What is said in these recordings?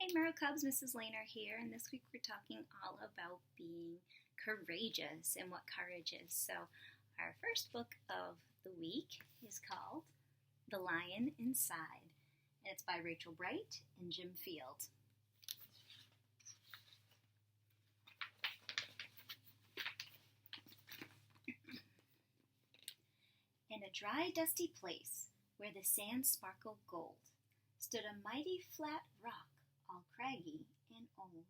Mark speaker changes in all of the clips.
Speaker 1: Hey Merrill Cubs, Mrs. Laner here, and this week we're talking all about being courageous and what courage is. So, our first book of the week is called The Lion Inside, and it's by Rachel Bright and Jim Field. In a dry, dusty place where the sand sparkled gold stood a mighty flat rock, all craggy and old.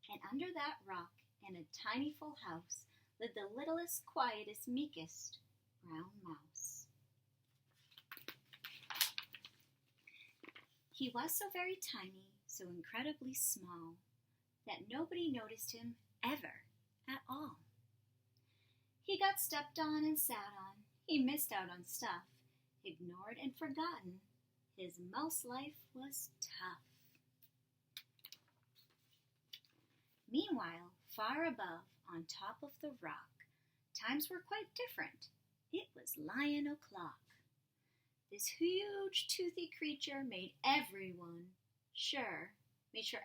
Speaker 1: And under that rock, in a tiny full house, lived the littlest, quietest, meekest brown mouse. He was so very tiny, so incredibly small, that nobody noticed him ever at all. He got stepped on and sat on. He missed out on stuff, ignored and forgotten. His mouse life was tough. Meanwhile, far above, on top of the rock, times were quite different. It was Lion o'clock. This huge, toothy creature made sure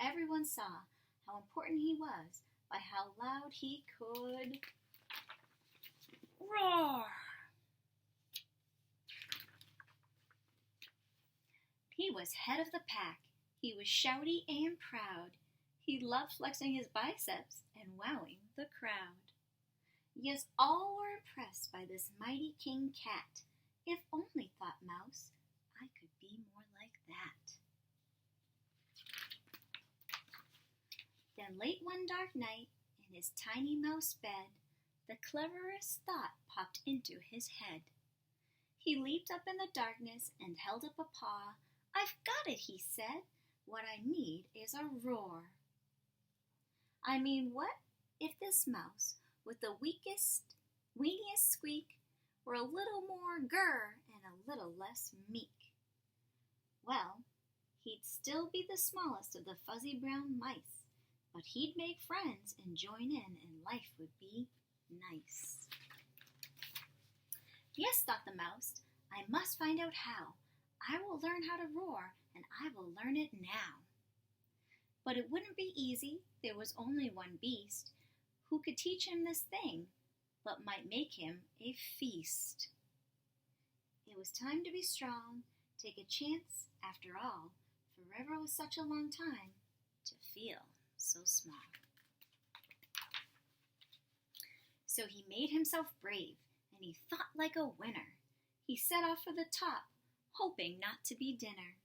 Speaker 1: everyone saw how important he was by how loud he could roar. He was head of the pack. He was shouty and proud. He loved flexing his biceps and wowing the crowd. Yes, all were impressed by this mighty King Cat. If only, thought Mouse, I could be more like that. Then late one dark night, in his tiny mouse bed, the cleverest thought popped into his head. He leaped up in the darkness and held up a paw. I've got it, he said. What I need is a roar. I mean, what if this mouse, with the weakest, weeniest squeak, were a little more grr and a little less meek? Well, he'd still be the smallest of the fuzzy brown mice, but he'd make friends and join in, and life would be nice. Yes, thought the mouse, I must find out how. I will learn how to roar, and I will learn it now. But it wouldn't be easy. There was only one beast who could teach him this thing, but might make him a feast. It was time to be strong, take a chance. After all, forever was such a long time to feel so small. So he made himself brave, and he thought like a winner. He set off for the top, hoping not to be dinner.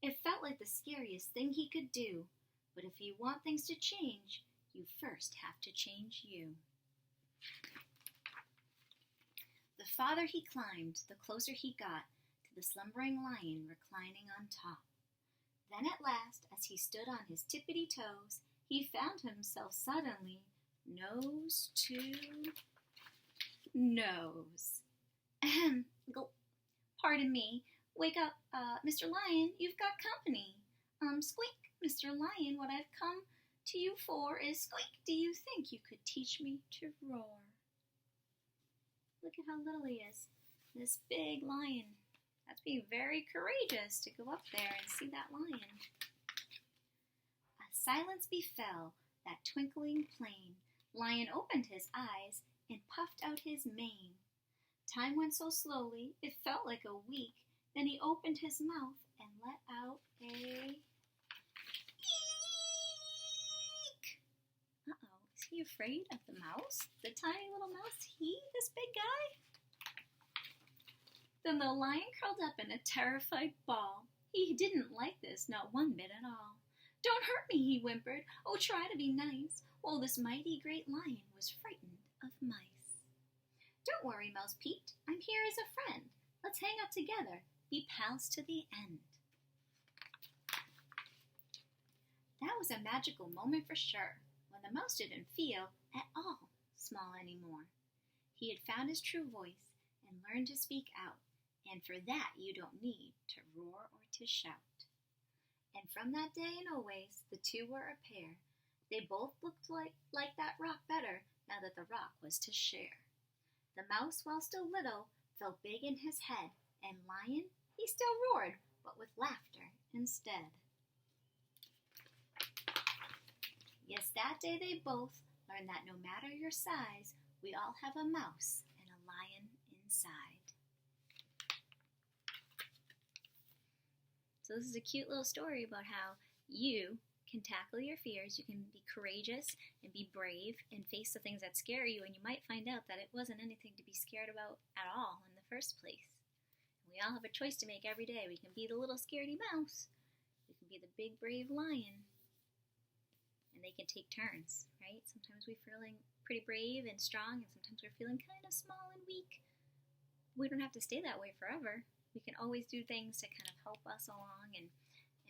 Speaker 1: It felt like the scariest thing he could do, but if you want things to change, you first have to change you. The farther he climbed, the closer he got to the slumbering lion reclining on top. Then at last, as he stood on his tippity toes, he found himself suddenly nose to nose. Ahem, pardon me. Wake up, Mr. Lion, you've got company. Squeak, Mr. Lion, what I've come to you for is squeak. Do you think you could teach me to roar? Look at how little he is. This big lion. That's being very courageous to go up there and see that lion. A silence befell that twinkling plain. Lion opened his eyes and puffed out his mane. Time went so slowly, it felt like a week. Then he opened his mouth and let out a eek. Uh-oh, is he afraid of the mouse? The tiny little mouse, this big guy? Then the lion curled up in a terrified ball. He didn't like this, not one bit at all. Don't hurt me, he whimpered. Oh, try to be nice. Well, this mighty great lion was frightened of mice. Don't worry, Mouse peeped. I'm here as a friend. Let's hang out together. Be pals to the end. That was a magical moment for sure, when the mouse didn't feel at all small anymore. He had found his true voice and learned to speak out, and for that you don't need to roar or to shout. And from that day and always, the two were a pair. They both looked like that rock better now that the rock was to share. The mouse, while still little, felt big in his head, and Lion, he still roared, but with laughter instead. Yes, that day they both learned that no matter your size, we all have a mouse and a lion inside. So this is a cute little story about how you can tackle your fears, you can be courageous and be brave and face the things that scare you, and you might find out that it wasn't anything to be scared about at all in the first place. We all have a choice to make every day. We can be the little scaredy mouse, we can be the big brave lion, and they can take turns, right? Sometimes we're feeling pretty brave and strong, and sometimes we're feeling kind of small and weak. We don't have to stay that way forever. We can always do things to kind of help us along and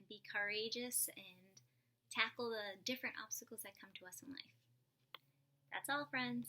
Speaker 1: be courageous and tackle the different obstacles that come to us in life. That's all, friends.